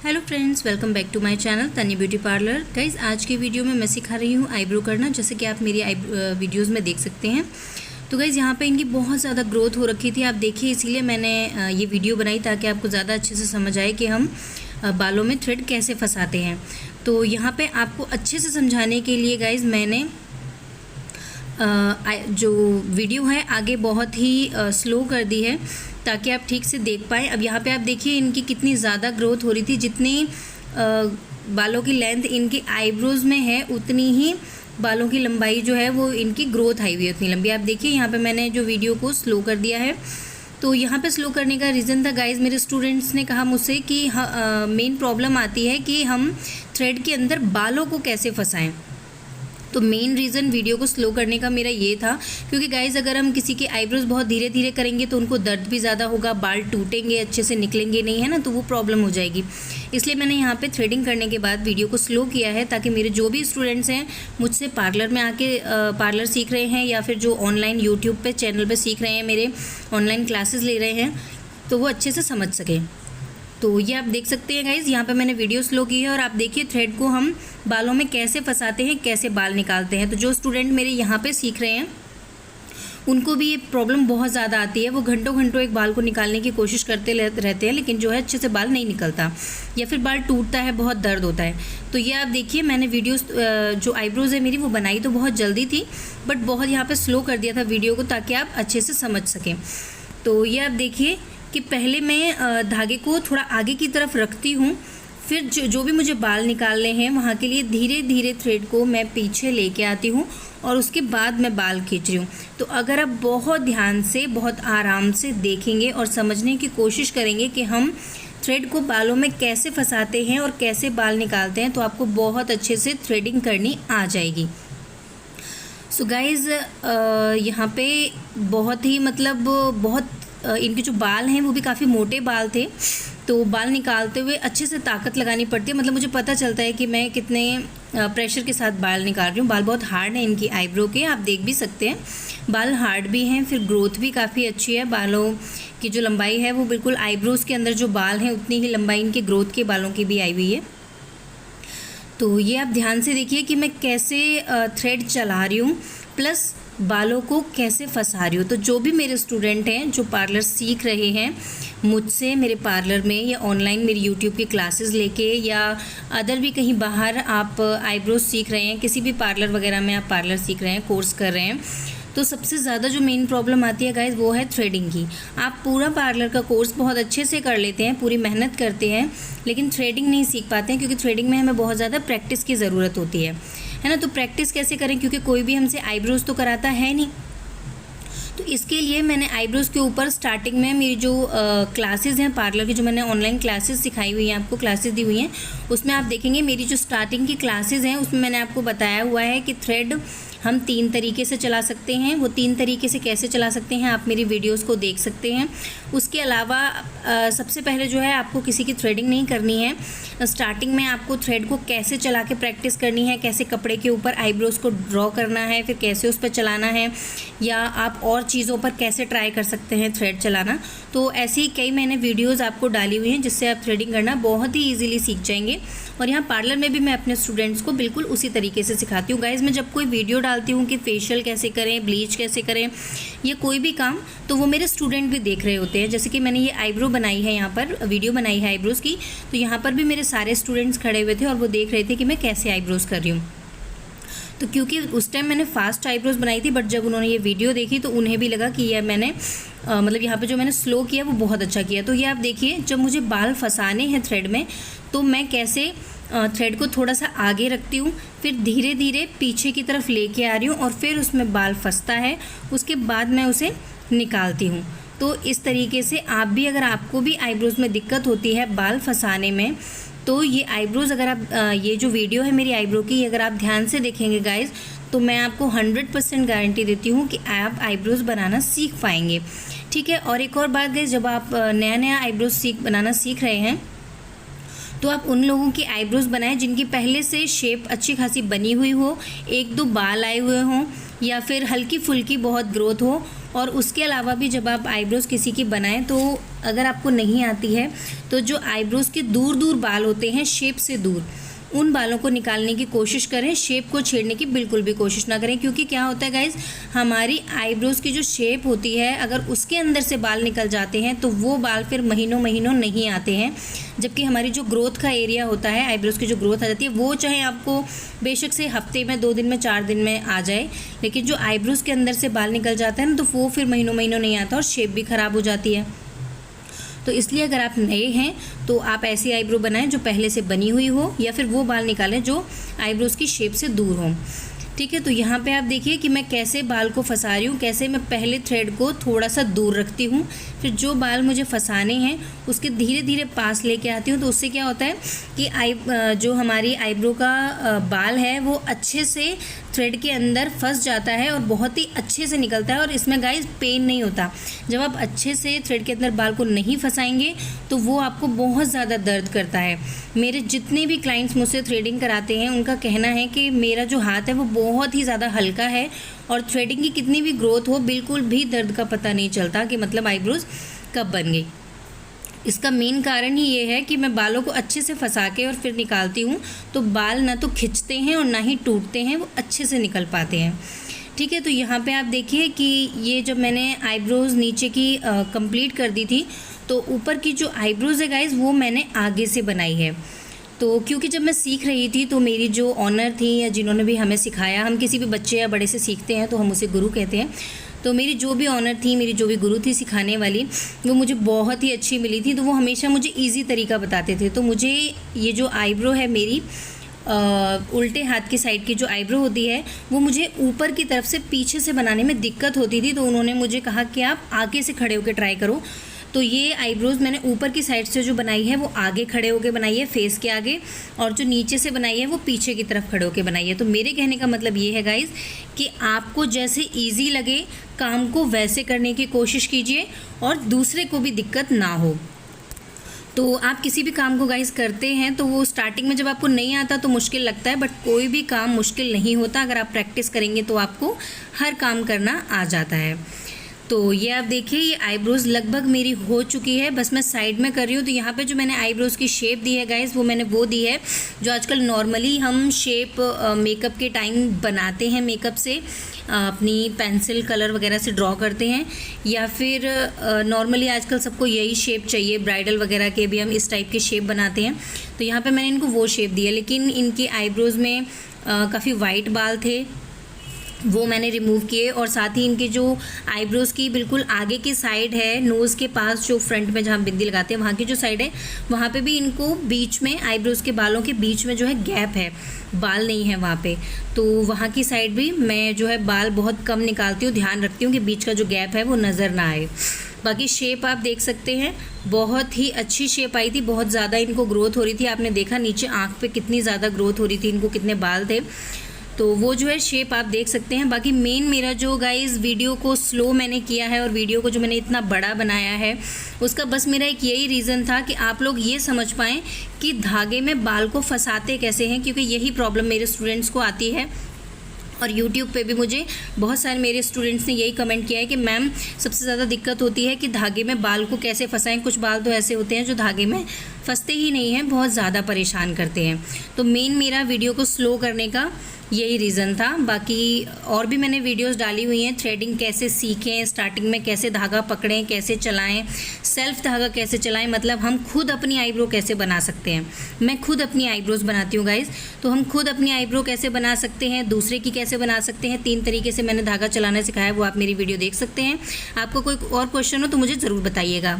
Hello friends, welcome back to my channel Tanni beauty parlour. Guys, आज की video में मैं सिखा रही हूँ आईब्रो करना, जैसे कि आप मेरी वीडियोस में देख सकते हैं। तो गाइज़, यहाँ पे इनकी बहुत ज़्यादा ग्रोथ हो रखी थी, आप देखिए, इसीलिए मैंने ये वीडियो बनाई ताकि आपको ज़्यादा अच्छे से समझ आए कि हम बालों में थ्रेड कैसे फंसाते हैं। तो यहाँ पर आपको अच्छे से समझाने के लिए गाइज़ मैंने जो वीडियो है आगे बहुत ही स्लो कर दी है ताकि आप ठीक से देख पाएँ। अब यहाँ पे आप देखिए इनकी कितनी ज़्यादा ग्रोथ हो रही थी, जितनी बालों की लेंथ इनकी आईब्रोज़ में है उतनी ही बालों की लंबाई जो है वो इनकी ग्रोथ आई हुई है उतनी लंबी। आप देखिए यहाँ पे मैंने जो वीडियो को स्लो कर दिया है। तो यहाँ पे स्लो करने का रीज़न था गाइज़, मेरे स्टूडेंट्स ने कहा मुझसे कि मेन प्रॉब्लम आती है कि हम थ्रेड के अंदर बालों को कैसे फंसाएँ। तो मेन रीज़न वीडियो को स्लो करने का मेरा ये था, क्योंकि गाइज़ अगर हम किसी की आईब्रोज़ बहुत धीरे धीरे करेंगे तो उनको दर्द भी ज़्यादा होगा, बाल टूटेंगे, अच्छे से निकलेंगे नहीं, है ना, तो वो प्रॉब्लम हो जाएगी। इसलिए मैंने यहाँ पे थ्रेडिंग करने के बाद वीडियो को स्लो किया है ताकि मेरे जो भी स्टूडेंट्स हैं मुझसे पार्लर में आके पार्लर सीख रहे हैं या फिर जो ऑनलाइन यूट्यूब पर चैनल पर सीख रहे हैं, मेरे ऑनलाइन क्लासेस ले रहे हैं, तो वो अच्छे से समझ सकें। तो ये आप देख सकते हैं गाइज़, यहाँ पे मैंने वीडियो स्लो की है और आप देखिए थ्रेड को हम बालों में कैसे फंसाते हैं, कैसे बाल निकालते हैं। तो जो स्टूडेंट मेरे यहाँ पे सीख रहे हैं उनको भी ये प्रॉब्लम बहुत ज़्यादा आती है। वो घंटों घंटों एक बाल को निकालने की कोशिश करते रहते हैं, लेकिन जो है अच्छे से बाल नहीं निकलता या फिर बाल टूटता है, बहुत दर्द होता है। तो ये आप देखिए मैंने वीडियो जो आईब्रोज़ है मेरी वो बनाई तो बहुत जल्दी थी, बट बहुत यहाँ पर स्लो कर दिया था वीडियो को ताकि आप अच्छे से समझ सकें। तो ये आप देखिए कि पहले मैं धागे को थोड़ा आगे की तरफ रखती हूँ, फिर जो भी मुझे बाल निकालने हैं वहाँ के लिए धीरे धीरे थ्रेड को मैं पीछे लेके आती हूँ और उसके बाद मैं बाल खींच रही हूँ। तो अगर आप बहुत ध्यान से, बहुत आराम से देखेंगे और समझने की कोशिश करेंगे कि हम थ्रेड को बालों में कैसे फंसाते हैं और कैसे बाल निकालते हैं, तो आपको बहुत अच्छे से थ्रेडिंग करनी आ जाएगी। सो गाइज़, यहाँ पे बहुत ही बहुत इनके जो बाल हैं वो भी काफ़ी मोटे बाल थे, तो बाल निकालते हुए अच्छे से ताकत लगानी पड़ती है। मुझे पता चलता है कि मैं कितने प्रेशर के साथ बाल निकाल रही हूँ। बाल बहुत हार्ड हैं इनकी आईब्रो के, आप देख भी सकते हैं, बाल हार्ड भी हैं, फिर ग्रोथ भी काफ़ी अच्छी है। बालों की जो लंबाई है वो बिल्कुल आईब्रोज़ के अंदर जो बाल हैं उतनी ही लंबाई इनके ग्रोथ के बालों की भी आई हुई है। तो ये आप ध्यान से देखिए कि मैं कैसे थ्रेड चला रही हूँ, प्लस बालों को कैसे फंसा रही हूँ। तो जो भी मेरे स्टूडेंट हैं जो पार्लर सीख रहे हैं मुझसे मेरे पार्लर में या ऑनलाइन मेरी यूट्यूब की क्लासेस लेके या अदर भी कहीं बाहर आप आईब्रोज सीख रहे हैं, किसी भी पार्लर वगैरह में आप पार्लर सीख रहे हैं, कोर्स कर रहे हैं, तो सबसे ज़्यादा जो मेन प्रॉब्लम आती है गाइज़ वो है थ्रेडिंग की। आप पूरा पार्लर का कोर्स बहुत अच्छे से कर लेते हैं, पूरी मेहनत करते हैं, लेकिन थ्रेडिंग नहीं सीख पाते हैं, क्योंकि थ्रेडिंग में हमें बहुत ज़्यादा प्रैक्टिस की ज़रूरत होती है ना। तो प्रैक्टिस कैसे करें, क्योंकि कोई भी हमसे आईब्रोज़ तो कराता है नहीं। तो इसके लिए मैंने आईब्रोज़ के ऊपर स्टार्टिंग में मेरी जो क्लासेस हैं पार्लर की, जो मैंने ऑनलाइन क्लासेस सिखाई हुई हैं, आपको क्लासेस दी हुई हैं, उसमें आप देखेंगे मेरी जो स्टार्टिंग की क्लासेस हैं उसमें मैंने आपको बताया हुआ है कि थ्रेड हम 3 तरीके से चला सकते हैं। वो 3 तरीके से कैसे चला सकते हैं आप मेरी वीडियोस को देख सकते हैं। उसके अलावा सबसे पहले जो है आपको किसी की थ्रेडिंग नहीं करनी है। स्टार्टिंग में आपको थ्रेड को कैसे चला के प्रैक्टिस करनी है, कैसे कपड़े के ऊपर आईब्रोज़ को ड्रॉ करना है, फिर कैसे उस पर चलाना है, या आप और चीज़ों पर कैसे ट्राई कर सकते हैं थ्रेड चलाना। तो ऐसी कई मैंने वीडियोज़ आपको डाली हुई हैं जिससे आप थ्रेडिंग करना बहुत ही ईजिली सीख जाएंगे। और यहाँ पार्लर में भी मैं अपने स्टूडेंट्स को बिल्कुल उसी तरीके से सिखाती हूँ। गाइज़, मैं जब कोई वीडियो डालती हूँ कि फेशियल कैसे करें, ब्लीच कैसे करें या कोई भी काम, तो वो मेरे स्टूडेंट भी देख रहे होते हैं। जैसे कि मैंने ये आईब्रो बनाई है, यहाँ पर वीडियो बनाई है आईब्रोज़ की, तो यहाँ पर भी मेरे सारे स्टूडेंट्स खड़े हुए थे और वो देख रहे थे कि मैं कैसे आईब्रोज़ कर रही हूँ। तो क्योंकि उस टाइम मैंने फास्ट आईब्रोज़ बनाई थी, बट जब उन्होंने ये वीडियो देखी तो उन्हें भी लगा कि ये मैंने यहाँ पे जो मैंने स्लो किया वो बहुत अच्छा किया। तो ये आप देखिए, जब मुझे बाल फंसाने हैं थ्रेड में, तो मैं कैसे थ्रेड को थोड़ा सा आगे रखती हूँ, फिर धीरे धीरे पीछे की तरफ लेके आ रही हूँ और फिर उसमें बाल फंसता है, उसके बाद मैं उसे निकालती हूँ। तो इस तरीके से आप भी, अगर आपको भी आईब्रोज़ में दिक्कत होती है बाल फंसाने में, तो ये आईब्रोज़ अगर आप ये जो वीडियो है मेरी आईब्रो की, अगर आप ध्यान से देखेंगे गाइज़, तो मैं आपको 100% गारंटी देती हूँ कि आप आईब्रोज़ बनाना सीख पाएंगे। ठीक है। और एक और बात गाइज़, जब आप नया आईब्रोज़ बनाना सीख रहे हैं तो आप उन लोगों की आईब्रोज़ बनाएं जिनकी पहले से शेप अच्छी खासी बनी हुई हो, 1-2 बाल आए हुए हों, या फिर हल्की फुल्की बहुत ग्रोथ हो, और उसके अलावा भी जब आप आईब्रोज़ किसी की बनाएं तो अगर आपको नहीं आती है तो जो आईब्रोज़ के दूर दूर बाल होते हैं शेप से दूर, उन बालों को निकालने की कोशिश करें, शेप को छेड़ने की बिल्कुल भी कोशिश ना करें। क्योंकि क्या होता है गाइज़, हमारी आईब्रोज़ की जो शेप होती है अगर उसके अंदर से बाल निकल जाते हैं तो वो बाल फिर महीनों महीनों नहीं आते हैं। जबकि हमारी जो ग्रोथ का एरिया होता है, आईब्रोज़ की जो ग्रोथ आ जाती है, वो चाहे आपको बेशक से हफ्ते में, 2 दिन में, 4 दिन में आ जाए, लेकिन जो आईब्रोज़ के अंदर से बाल निकल जाता है ना, तो वो फिर महीनों महीनों नहीं आता और शेप भी ख़राब हो जाती है। तो इसलिए अगर आप नए हैं तो आप ऐसी आईब्रो बनाएं जो पहले से बनी हुई हो, या फिर वो बाल निकालें जो आईब्रोज़ की शेप से दूर हों। ठीक है, तो यहाँ पे आप देखिए कि मैं कैसे बाल को फंसा रही हूँ, कैसे मैं पहले थ्रेड को थोड़ा सा दूर रखती हूँ, फिर जो बाल मुझे फंसाने हैं उसके धीरे धीरे पास लेके आती हूँ। तो उससे क्या होता है कि जो हमारी आईब्रो का बाल है वो अच्छे से थ्रेड के अंदर फंस जाता है और बहुत ही अच्छे से निकलता है, और इसमें गाइस पेन नहीं होता। जब आप अच्छे से थ्रेड के अंदर बाल को नहीं फंसाएंगे तो वो आपको बहुत ज़्यादा दर्द करता है। मेरे जितने भी क्लाइंट्स मुझसे थ्रेडिंग कराते हैं उनका कहना है कि मेरा जो हाथ है वो बहुत ही ज़्यादा हल्का है और थ्रेडिंग की कितनी भी ग्रोथ हो बिल्कुल भी दर्द का पता नहीं चलता कि मतलब आईब्रोज़ कब बन गई। इसका मेन कारण ही ये है कि मैं बालों को अच्छे से फंसा के और फिर निकालती हूँ तो बाल ना तो खिंचते हैं और ना ही टूटते हैं, वो अच्छे से निकल पाते हैं। ठीक है, तो यहाँ पे आप देखिए कि ये जब मैंने आईब्रोज़ नीचे की कंप्लीट कर दी थी तो ऊपर की जो आईब्रोज़ है गाइज़ वो मैंने आगे से बनाई है। तो क्योंकि जब मैं सीख रही थी तो मेरी जो ऑनर थी या जिन्होंने भी हमें सिखाया, हम किसी भी बच्चे या बड़े से सीखते हैं तो हम उसे गुरु कहते हैं, तो मेरी जो भी ऑनर थी, मेरी जो भी गुरु थी सिखाने वाली, वो मुझे बहुत ही अच्छी मिली थी। तो वो हमेशा मुझे इजी तरीका बताते थे। तो मुझे ये जो आईब्रो है मेरी उल्टे हाथ की साइड की जो आईब्रो होती है वो मुझे ऊपर की तरफ से पीछे से बनाने में दिक्कत होती थी। तो उन्होंने मुझे कहा कि आप आगे से खड़े होकर ट्राई करो। तो ये आईब्रोज़ मैंने ऊपर की साइड से जो बनाई है वो आगे खड़े होकर बनाई है, फेस के आगे, और जो नीचे से बनाई है वो पीछे की तरफ खड़े होकर बनाई है। तो मेरे कहने का मतलब ये है गाइज़ कि आपको जैसे इजी लगे काम को वैसे करने की कोशिश कीजिए और दूसरे को भी दिक्कत ना हो। तो आप किसी भी काम को गाइस करते हैं तो वो स्टार्टिंग में जब आपको नहीं आता तो मुश्किल लगता है, बट कोई भी काम मुश्किल नहीं होता। अगर आप प्रैक्टिस करेंगे तो आपको हर काम करना आ जाता है। तो ये आप देखिए ये आईब्रोज़ लगभग मेरी हो चुकी है, बस मैं साइड में कर रही हूँ। तो यहाँ पे जो मैंने आईब्रोज़ की शेप दी है गाइस वो मैंने वो दी है जो आजकल नॉर्मली हम शेप मेकअप के टाइम बनाते हैं, मेकअप से अपनी पेंसिल कलर वगैरह से ड्रॉ करते हैं, या फिर नॉर्मली आजकल सबको यही शेप चाहिए, ब्राइडल वगैरह के भी हम इस टाइप के शेप बनाते हैं। तो यहाँ पे मैंने इनको वो शेप दी है, लेकिन इनकी आईब्रोज़ में काफ़ी वाइट बाल थे, वो मैंने रिमूव किए। और साथ ही इनके जो आईब्रोज़ की बिल्कुल आगे की साइड है, नोज़ के पास जो फ्रंट में जहाँ बिंदी लगाते हैं वहाँ की जो साइड है, वहाँ पे भी इनको बीच में आईब्रोज़ के बालों के बीच में जो है गैप है, बाल नहीं है वहाँ पे। तो वहाँ की साइड भी मैं जो है बाल बहुत कम निकालती हूँ, ध्यान रखती हूँ कि बीच का जो गैप है वो नज़र ना आए। बाकी शेप आप देख सकते हैं, बहुत ही अच्छी शेप आई थी, बहुत ज़्यादा इनको ग्रोथ हो रही थी। आपने देखा नीचे आँख पे कितनी ज़्यादा ग्रोथ हो रही थी, इनको कितने बाल थे। तो वो जो है शेप आप देख सकते हैं। बाकी मेन मेरा जो गाइस वीडियो को स्लो मैंने किया है और वीडियो को जो मैंने इतना बड़ा बनाया है उसका बस मेरा एक यही रीज़न था कि आप लोग ये समझ पाएँ कि धागे में बाल को फंसाते कैसे हैं, क्योंकि यही प्रॉब्लम मेरे स्टूडेंट्स को आती है। और YouTube पे भी मुझे बहुत सारे मेरे स्टूडेंट्स ने यही कमेंट किया है कि मैम सबसे ज़्यादा दिक्कत होती है कि धागे में बाल को कैसे फंसाएं। कुछ बाल तो ऐसे होते हैं जो धागे में फंसते ही नहीं हैं, बहुत ज़्यादा परेशान करते हैं। तो मेन मेरा वीडियो को स्लो करने का यही रीज़न था। बाकी और भी मैंने वीडियोस डाली हुई हैं, थ्रेडिंग कैसे सीखें, स्टार्टिंग में कैसे धागा पकड़ें, कैसे चलाएं, सेल्फ धागा कैसे चलाएं, मतलब हम खुद अपनी आईब्रो कैसे बना सकते हैं। मैं खुद अपनी आईब्रोज़ बनाती हूँ गाइज़, तो हम खुद अपनी आईब्रो कैसे बना सकते हैं, दूसरे की कैसे बना सकते हैं, 3 तरीके से मैंने धागा चलाना सिखाया, वो आप मेरी वीडियो देख सकते हैं। आपको कोई और क्वेश्चन हो तो मुझे ज़रूर बताइएगा।